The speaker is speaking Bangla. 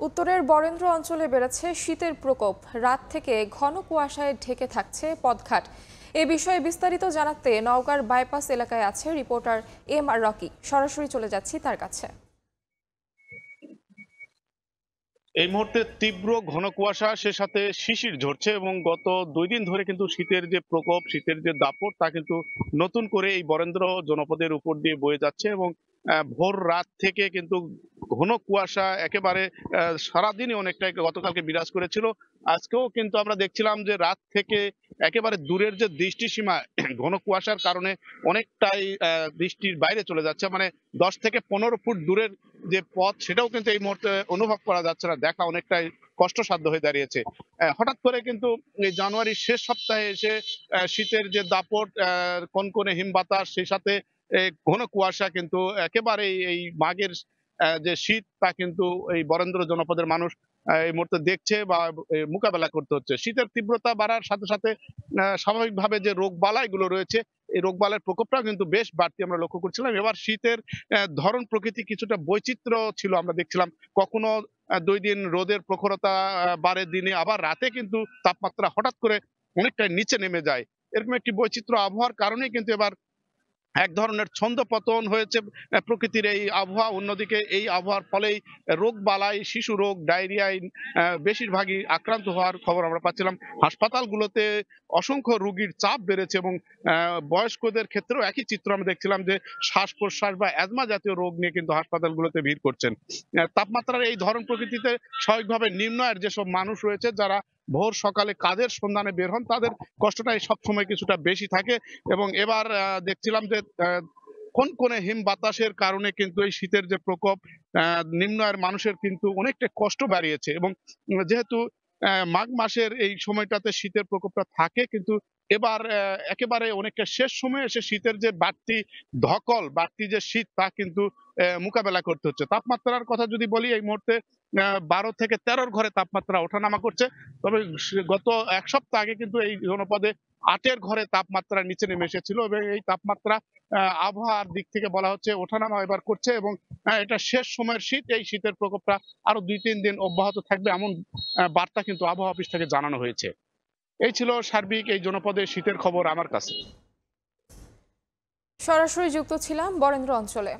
উত্তরের বরেন্দ্র অঞ্চলে বেড়েছে শীতের প্রকোপ। রাত থেকে ঘন কুয়াশায় ঢেকে থাকছে পথঘাট। এ বিষয়ে বিস্তারিত জানাতে নওগাঁর বাইপাস এলাকায় আছে রিপোর্টার এম আর রকি। সরাসরি চলে যাচ্ছি তার কাছে। এই মুহূর্তে তীব্র ঘন কুয়াশা, সে সাথে শিশির ঝরছে এবং গত 2 দিন ধরে কিন্তু শীতের যে প্রকোপ, শীতের যে দাপট, তা কিন্তু নতুন করে এই বরেন্দ্র জনপদের উপর দিয়ে বয়ে যাচ্ছে এবং ভোর রাত থেকে কিন্তু ঘন কুয়াশা একেবারে সারাদিনই অনেকটাই গতকালকে বিরাজ করেছিল। আজকেও কিন্তু আমরা দেখছিলাম যে রাত থেকে একেবারে দূরের যে দৃষ্টিসীমা ঘন কুয়াশার কারণে অনেকটাই দৃষ্টির বাইরে চলে যাচ্ছে, মানে 10 থেকে 15 ফুট দূরের যে পথ, সেটাও কিন্তু এই মুহূর্তে অনুভব করা যাচ্ছে না, দেখা অনেকটাই কষ্টসাধ্য হয়ে দাঁড়িয়েছে। হঠাৎ করে কিন্তু এই জানুয়ারির শেষ সপ্তাহে এসে শীতের যে দাপট, কনকনে হিম বাতাস, সেই সাথে ঘন কুয়াশা কিন্তু একেবারেই এই মাঘের যে শীত, তা কিন্তু এই বরেন্দ্র জনপদের মানুষ এই মুহূর্তে দেখছে বা মোকাবেলা করতে হচ্ছে। শীতের তীব্রতা বাড়ার সাথে সাথে স্বাভাবিকভাবে যে রোগ বালাইগুলো রয়েছে, এই রোগ বালাইয়ের প্রকোপটাও কিন্তু বেশ বাড়তি আমরা লক্ষ্য করছিলাম। এবার শীতের ধরন প্রকৃতি কিছুটা বৈচিত্র্য ছিল, আমরা দেখছিলাম। কখনো 2 দিন রোদের প্রখরতা বাড়ে দিনে, আবার রাতে কিন্তু তাপমাত্রা হঠাৎ করে অনেকটা নিচে নেমে যায়। এরকম একটি বৈচিত্র্য আবহাওয়ার কারণেই কিন্তু এবার এক ধরনের ছন্দপতন হয়েছে প্রকৃতির এই আবহাওয়া। অন্যদিকে এই আবহাওয়ার ফলেই রোগ বালাই, শিশু রোগ, ডায়রিয়ায় বেশিরভাগই আক্রান্ত হওয়ার খবর আমরা পাচ্ছিলাম। হাসপাতালগুলোতে অসংখ্য রোগীর চাপ বেড়েছে এবং বয়স্কদের ক্ষেত্রেও একই চিত্র আমরা দেখছিলাম, যে শ্বাস প্রশ্বাস বা অ্যাজমা জাতীয় রোগ নিয়ে কিন্তু হাসপাতালগুলোতে ভিড় করছেন। তাপমাত্রার এই ধরন প্রকৃতিতে স্বাভাবিকভাবে নিম্ন আয়ের যেসব মানুষ রয়েছে, যারা ভোর সকালে কাজের সন্ধানে বের হন, তাদের কষ্টটাই সবসময় কিছুটা বেশি থাকে। এবং এবার দেখছিলাম যে কনকনে হিম বাতাসের কারণে কিন্তু এই শীতের যে প্রকোপ, নিম্ন আয়ের মানুষের কিন্তু অনেকটা কষ্ট বাড়িয়েছে। এবং যেহেতু মাঘ মাসের এই সময়টাতে শীতের প্রকোপটা থাকে, কিন্তু এবার একেবারে অনেকটা শেষ সময়ে এসে শীতের যে বাড়তি ধকল, বাড়তি যে শীত, তা কিন্তু মোকাবেলা করতে হচ্ছে। তাপমাত্রার কথা যদি বলি, এই মুহূর্তে 12 থেকে 13 ঘরে তাপমাত্রা ওঠানামা করছে। তবে গত 1 সপ্তাহ আগে কিন্তু এই জনপদে 8-এর ঘরে তাপমাত্রা নিচে নেমে এসেছিল এবং এই তাপমাত্রা আবহাওয়ার দিক থেকে বলা হচ্ছে ওঠানামা এবার করছে। এবং এটা শেষ সময়ের শীত, এই শীতের প্রকোপটা আরো 2-3 দিন অব্যাহত থাকবে, এমন বার্তা কিন্তু আবহাওয়া অফিস থেকে জানানো হয়েছে। এই ছিল সার্বিক এই জনপদের শীতের খবর আমার কাছে। সরাসরি যুক্ত ছিলাম বরেন্দ্র অঞ্চলে।